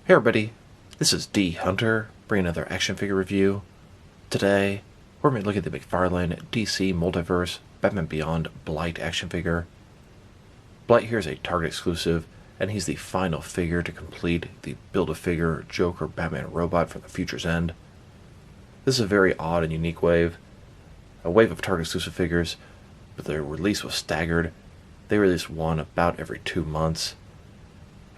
Hey everybody, this is D Hunter, bringing another action figure review. Today, we're going to look at the McFarlane DC Multiverse Batman Beyond Blight action figure. Blight here is a Target exclusive, and he's the final figure to complete the Build-A-Figure Joker Batman robot from the Future's End. This is a very odd and unique wave. A wave of Target exclusive figures, but their release was staggered. They release one about every 2 months.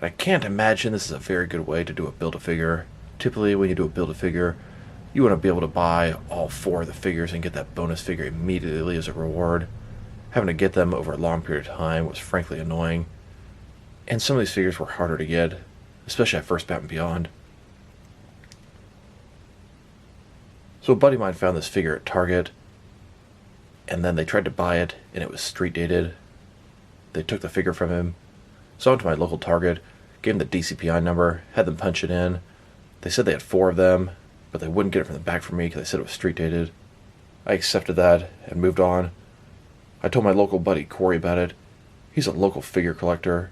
I can't imagine this is a very good way to do a Build-A-Figure. Typically, when you do a Build-A-Figure, you want to be able to buy all 4 of the figures and get that bonus figure immediately as a reward. Having to get them over a long period of time was frankly annoying. And some of these figures were harder to get, especially at first Batman Beyond. So a buddy of mine found this figure at Target, and then they tried to buy it, and it was street dated. They took the figure from him. So I went to my local Target, gave them the DCPI number, had them punch it in. They said they had 4 of them, but they wouldn't get it from the back for me because they said it was street dated. I accepted that and moved on. I told my local buddy Corey about it. He's a local figure collector.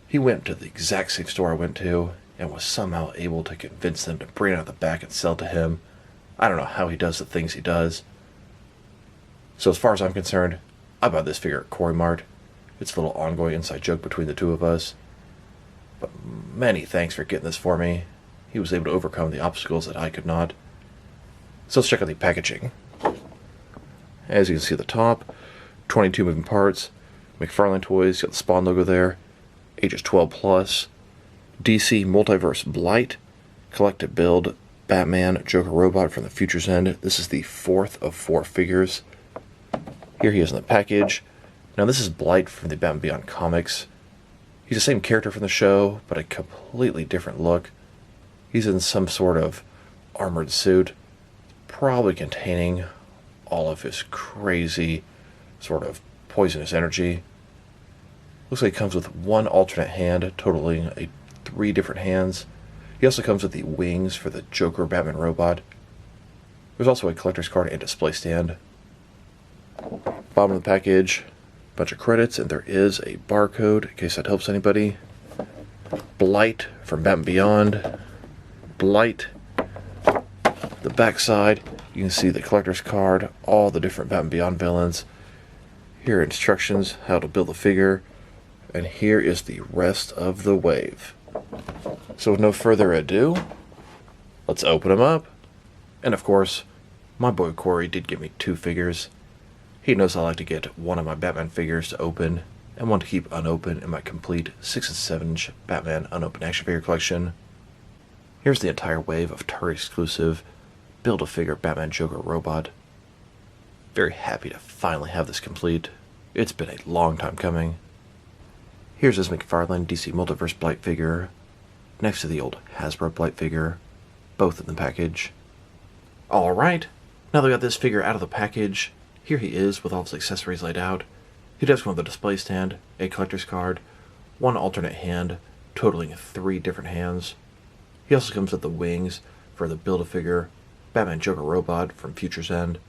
He went to the exact same store I went to and was somehow able to convince them to bring it out the back and sell it to him. I don't know how he does the things he does. So as far as I'm concerned, I bought this figure at Corey Mart. It's a little ongoing inside joke between the two of us. But many thanks for getting this for me. He was able to overcome the obstacles that I could not. So let's check out the packaging. As you can see at the top, 22 moving parts. McFarlane Toys, got the Spawn logo there. Ages 12 plus. DC Multiverse Blight. Collected build Batman Joker robot from the Future's End. This is the 4th of 4 figures. Here he is in the package. Now this is Blight from the Batman Beyond comics. He's the same character from the show, but a completely different look. He's in some sort of armored suit, probably containing all of his crazy sort of poisonous energy. Looks like he comes with 1 alternate hand, totaling 3 different hands. He also comes with the wings for the Joker Batman robot. There's also a collector's card and display stand. Bottom of the package, bunch of credits, and there is a barcode in case that helps anybody. Blight from Batman Beyond. Blight. The back side, you can see the collector's card, all the different Batman Beyond villains. Here are instructions how to build the figure, and here is the rest of the wave. So with no further ado, let's open them up. And of course, my boy Corey did give me 2 figures. He knows I like to get one of my Batman figures to open and one to keep unopened in my complete 6 and 7 inch Batman unopened action figure collection. Here's the entire wave of Target exclusive Build-A-Figure Batman Joker robot. Very happy to finally have this complete. It's been a long time coming. Here's his McFarlane DC Multiverse Blight figure, next to the old Hasbro Blight figure, both in the package. Alright, now that we got this figure out of the package, here he is with all his accessories laid out. He does come with a display stand, a collector's card, 1 alternate hand, totaling 3 different hands. He also comes with the wings for the Build-A-Figure Batman Joker robot from Future's End.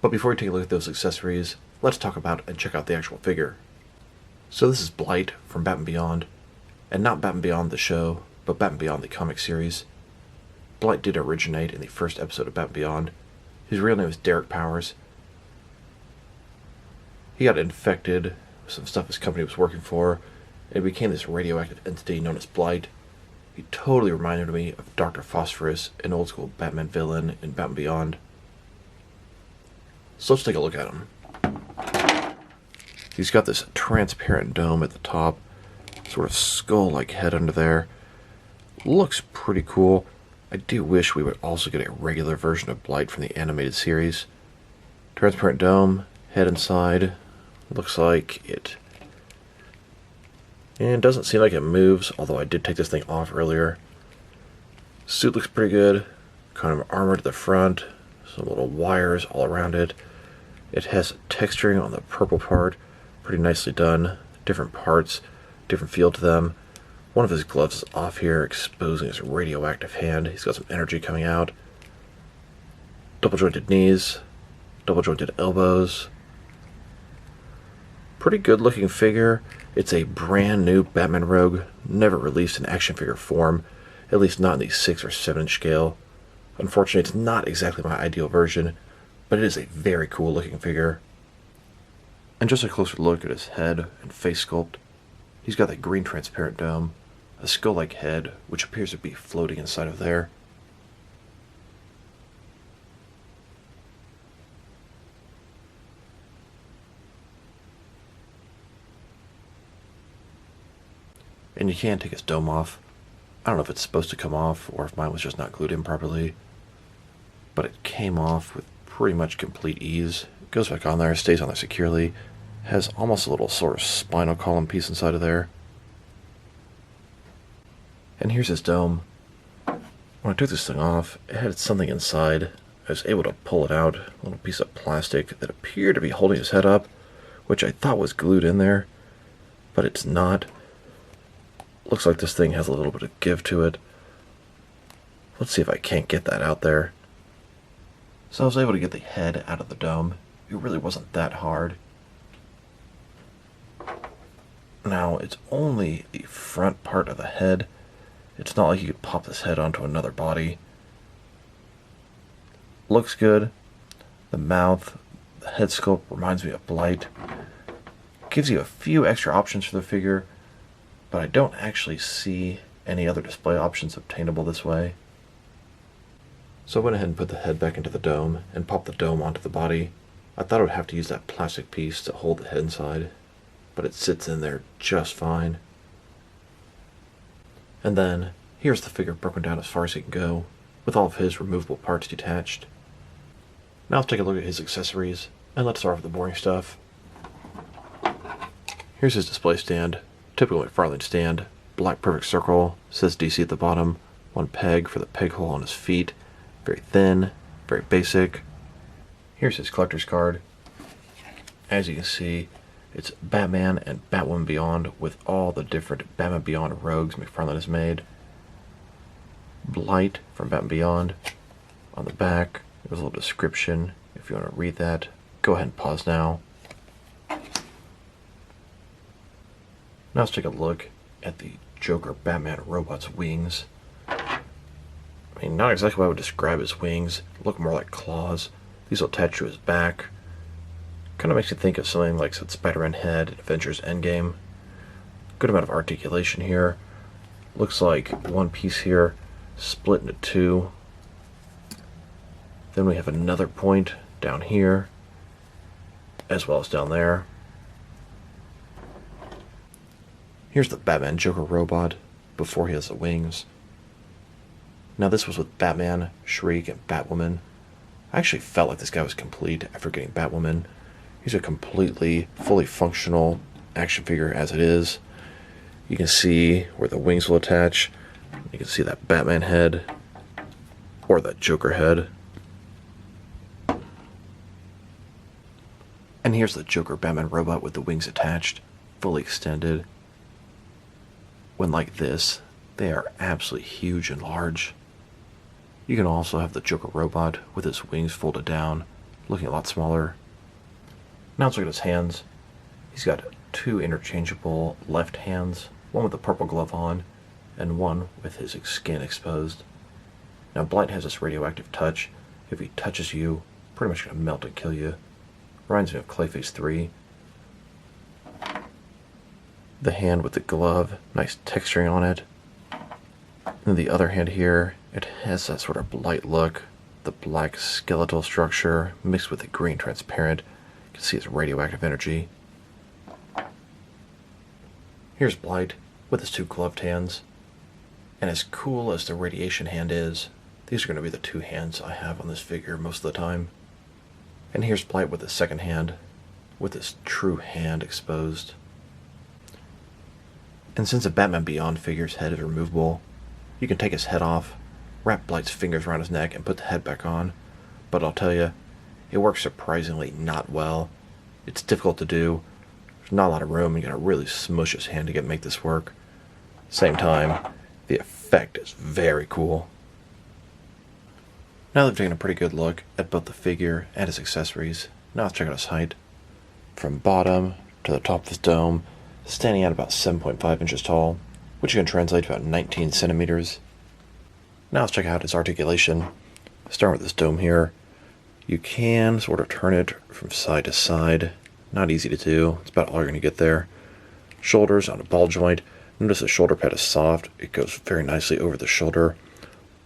But before we take a look at those accessories, let's talk about and check out the actual figure. So this is Blight from Batman Beyond, and not Batman Beyond the show, but Batman Beyond the comic series. Blight did originate in the first episode of Batman Beyond. His real name is Dereck Powers. He got infected with some stuff his company was working for, and became this radioactive entity known as Blight. He totally reminded me of Dr. Phosphorus, an old school Batman villain in Batman Beyond. So let's take a look at him. He's got this transparent dome at the top, sort of skull-like head under there. Looks pretty cool. I do wish we would also get a regular version of Blight from the animated series. Transparent dome, head inside. Looks like it. And it doesn't seem like it moves, although I did take this thing off earlier. Suit looks pretty good. Kind of armored at the front. Some little wires all around it. It has texturing on the purple part. Pretty nicely done. Different parts, different feel to them. One of his gloves is off here, exposing his radioactive hand. He's got some energy coming out. Double jointed knees, double jointed elbows. Pretty good looking figure. It's a brand new Batman Rogue, never released in action figure form, at least not in the 6 or 7 inch scale. Unfortunately, it's not exactly my ideal version, but it is a very cool looking figure. And just a closer look at his head and face sculpt. He's got that green transparent dome, a skull-like head, which appears to be floating inside of there. And you can take his dome off. I don't know if it's supposed to come off or if mine was just not glued in properly, but it came off with pretty much complete ease. It goes back on there, stays on there securely, has almost a little sort of spinal column piece inside of there. And here's his dome. When I took this thing off, it had something inside. I was able to pull it out, a little piece of plastic that appeared to be holding his head up, which I thought was glued in there, but it's not. Looks like this thing has a little bit of give to it. Let's see if I can't get that out there. So I was able to get the head out of the dome. It really wasn't that hard. Now, it's only the front part of the head. It's not like you could pop this head onto another body. Looks good. The mouth, the head sculpt reminds me of Blight. Gives you a few extra options for the figure, but I don't actually see any other display options obtainable this way. So I went ahead and put the head back into the dome and popped the dome onto the body. I thought I would have to use that plastic piece to hold the head inside, but it sits in there just fine. And then, here's the figure broken down as far as he can go, with all of his removable parts detached. Now let's take a look at his accessories, and let's start with the boring stuff. Here's his display stand. Typical McFarlane stand, black perfect circle, says DC at the bottom, one peg for the peg hole on his feet, very thin, very basic. Here's his collector's card. As you can see, it's Batman and Batman Beyond with all the different Batman Beyond rogues McFarlane has made. Blight from Batman Beyond. On the back, there's a little description. If you want to read that, go ahead and pause now. Now let's take a look at the Joker Batman robot's wings. I mean, not exactly what I would describe as wings. Look more like claws. These will attach to his back. Kind of makes you think of something like that Spider-Man had in Avengers Endgame. Good amount of articulation here. Looks like one piece here split into two. Then we have another point down here, as well as down there. Here's the Batman Joker robot before he has the wings. Now this was with Batman, Shriek, and Batwoman. I actually felt like this guy was complete after getting Batwoman. He's a completely, fully functional action figure as it is. You can see where the wings will attach. You can see that Batman head, or that Joker head. And here's the Joker Batman robot with the wings attached, fully extended. When like this, they are absolutely huge and large. You can also have the Joker robot with his wings folded down, looking a lot smaller. Now let's look at his hands. He's got two interchangeable left hands, one with a purple glove on, and one with his skin exposed. Now Blight has this radioactive touch. If he touches you, pretty much gonna melt and kill you. Reminds me of Clayface 3. The hand with the glove, nice texturing on it. And the other hand here, it has that sort of Blight look. The black skeletal structure mixed with the green transparent. You can see his radioactive energy. Here's Blight with his two gloved hands. And as cool as the radiation hand is, these are going to be the two hands I have on this figure most of the time. And here's Blight with his second hand, with his true hand exposed. And since a Batman Beyond figure's head is removable, you can take his head off, wrap Blight's fingers around his neck, and put the head back on. But I'll tell you, it works surprisingly not well. It's difficult to do. There's not a lot of room. You gotta really smush his hand to make this work. Same time, the effect is very cool. Now that we've taken a pretty good look at both the figure and his accessories, now let's check out his height. From bottom to to the top of his dome, standing at about 7.5 inches tall, which you can translate to about 19 centimeters. Now let's check out his articulation. Starting with this dome here, you can sort of turn it from side to side. Not easy to do. It's about all you're going to get there. Shoulders on a ball joint. Notice the shoulder pad is soft. It goes very nicely over the shoulder.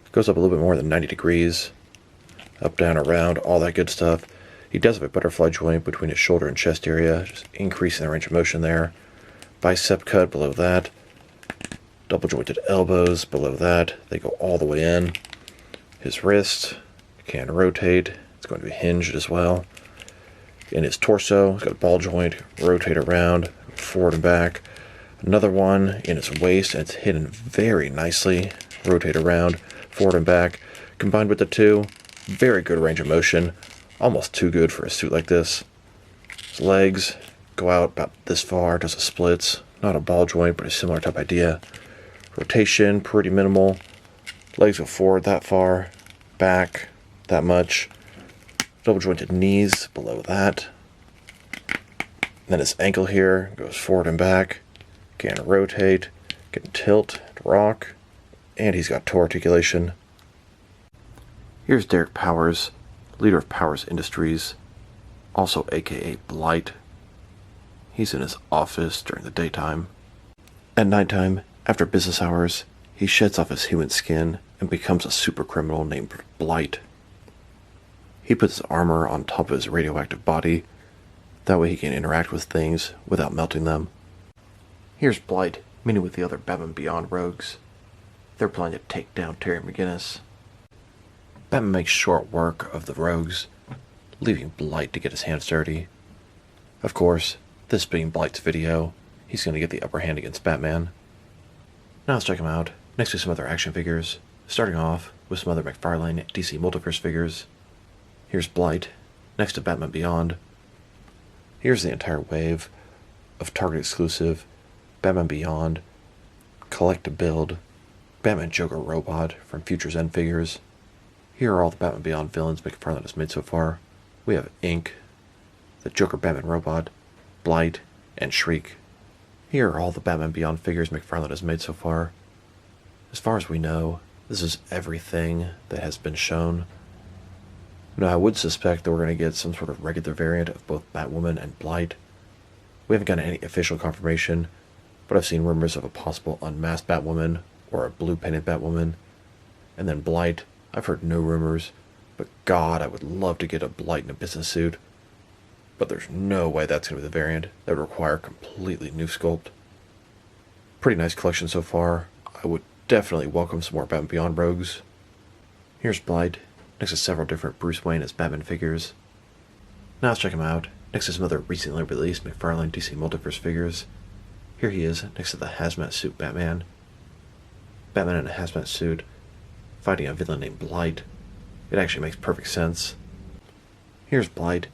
It goes up a little bit more than 90 degrees. Up, down, around, all that good stuff. He does have a butterfly joint between his shoulder and chest area, just increasing the range of motion there. Bicep cut below that. Double jointed elbows below that. They go all the way in. His wrist can rotate. It's going to be hinged as well. In his torso, he's got a ball joint, rotate around, forward and back. Another one in his waist, and it's hidden very nicely. Rotate around, forward and back. Combined with the two, very good range of motion. Almost too good for a suit like this. His legs go out about this far, does a splits. Not a ball joint, but a similar type idea. Rotation, pretty minimal. Legs go forward that far, back that much. Double jointed knees below that. Then his ankle here goes forward and back. Can rotate, can tilt, rock, and he's got toe articulation. Here's Dereck Powers, leader of Powers Industries, also aka Blight. He's in his office during the daytime. At nighttime, after business hours, he sheds off his human skin and becomes a super criminal named Blight. He puts his armor on top of his radioactive body. That way he can interact with things without melting them. Here's Blight meeting with the other Batman Beyond rogues. They're planning to take down Terry McGinnis. Batman makes short work of the rogues, leaving Blight to get his hands dirty. Of course, this being Blight's video, he's going to get the upper hand against Batman. Now let's check him out, next to some other action figures, starting off with some other McFarlane DC Multiverse figures. Here's Blight, next to Batman Beyond. Here's the entire wave of Target exclusive Batman Beyond, Collect to Build, Batman Joker Robot from Future's End figures. Here are all the Batman Beyond villains McFarlane has made so far. We have Ink, the Joker Batman Robot, Blight, and Shriek. Here are all the Batman Beyond figures McFarlane has made so far. As far as we know, this is everything that has been shown. Now, I would suspect that we're going to get some sort of regular variant of both Batwoman and Blight. We haven't gotten any official confirmation, but I've seen rumors of a possible unmasked Batwoman or a blue-painted Batwoman. And then Blight, I've heard no rumors, but God, I would love to get a Blight in a business suit. But there's no way that's going to be the variant. That would require a completely new sculpt. Pretty nice collection so far. I would definitely welcome some more Batman Beyond rogues. Here's Blight, next to several different Bruce Wayne as Batman figures. Now let's check him out, next to some other recently released McFarlane DC Multiverse figures. Here he is, next to the hazmat suit Batman. Batman in a hazmat suit, fighting a villain named Blight. It actually makes perfect sense. Here's Blight,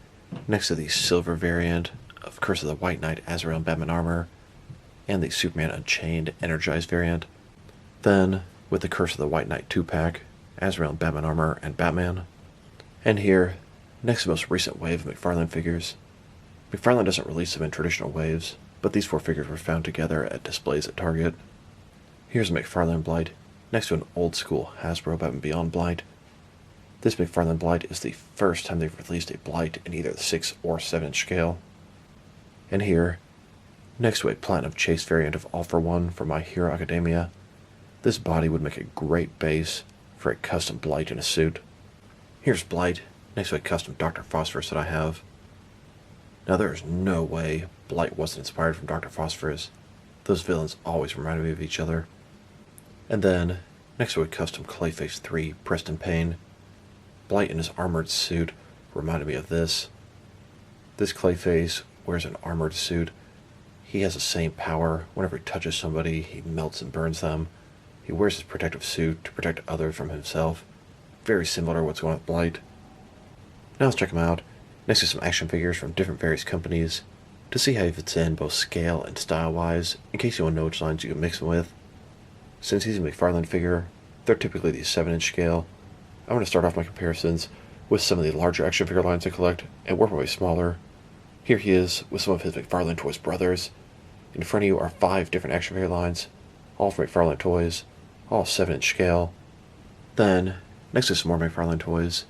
next to the silver variant of Curse of the White Knight Azrael Batman armor, and the Superman Unchained Energized variant. Then, with the Curse of the White Knight 2-pack, Azrael Batman armor, and Batman. And here, next to the most recent wave of McFarlane figures. McFarlane doesn't release them in traditional waves, but these 4 figures were found together at displays at Target. Here's McFarlane Blight, next to an old-school Hasbro Batman Beyond Blight. This McFarlane Blight is the first time they've released a Blight in either the 6 or 7-inch scale. And here, next to a Platinum Chase variant of All for One from My Hero Academia, this body would make a great base for a custom Blight in a suit. Here's Blight, next to a custom Dr. Phosphorus that I have. Now there is no way Blight wasn't inspired from Dr. Phosphorus. Those villains always reminded me of each other. And then, next to a custom Clayface 3 Preston Payne, Blight in his armored suit reminded me of this. This Clayface wears an armored suit. He has the same power. Whenever he touches somebody, he melts and burns them. He wears his protective suit to protect others from himself. Very similar to what's going on with Blight. Now let's check him out, next to some action figures from different various companies, to see how he fits in both scale and style-wise, in case you want to know which lines you can mix him with. Since he's a McFarlane figure, they're typically the 7-inch scale. I'm going to start off my comparisons with some of the larger action figure lines I collect, and work my way smaller. Here he is with some of his McFarlane Toys brothers. In front of you are 5 different action figure lines, all from McFarlane Toys, all 7-inch scale. Then, next to some more McFarlane Toys.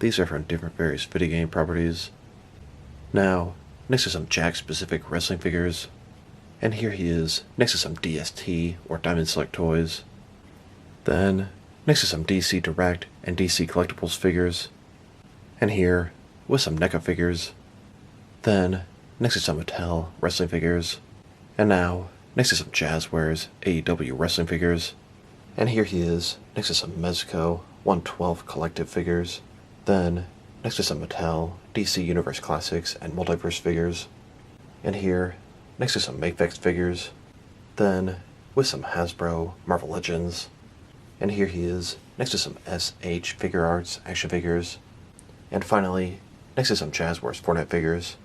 These are from different various video game properties. Now, next to some Jack-specific wrestling figures. And here he is, next to some DST, or Diamond Select toys. Then, next to some DC Direct and DC Collectibles figures. And here, with some NECA figures. Then, next to some Mattel wrestling figures. And now, next to some Jazzwares AEW wrestling figures. And here he is, next to some Mezco 112 collective figures. Then, next to some Mattel DC Universe Classics and Multiverse figures. And here, next to some Mafex figures. Then, with some Hasbro Marvel Legends. And here he is, next to some SH Figure Arts action figures. And finally, next to some Jazzwares Fortnite figures.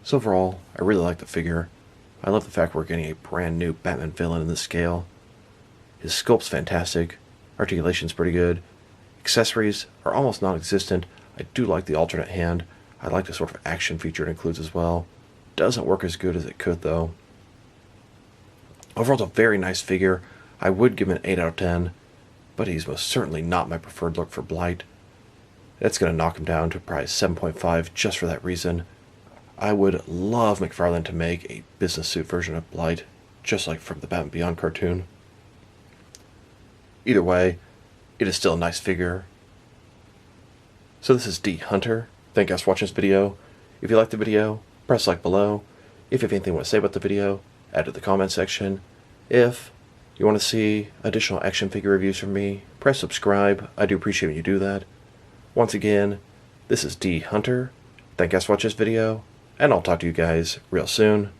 So overall, I really like the figure. I love the fact we're getting a brand new Batman villain in this scale. His sculpt's fantastic, articulation's pretty good, accessories are almost non-existent. I do like the alternate hand. I like the sort of action feature it includes as well. Doesn't work as good as it could though. Overall, it's a very nice figure. I would give him an 8 out of 10, but he's most certainly not my preferred look for Blight. That's going to knock him down to probably 7.5 just for that reason. I would love McFarlane to make a business suit version of Blight, just like from the Batman Beyond cartoon. Either way, it is still a nice figure. So this is D Hunter. Thank you guys for watching this video. If you liked the video, press like below. If you have anything you want to say about the video, add to the comment section. If you want to see additional action figure reviews from me, press subscribe. I do appreciate when you do that. Once again, this is D Hunter. Thank you guys for watching this video, and I'll talk to you guys real soon.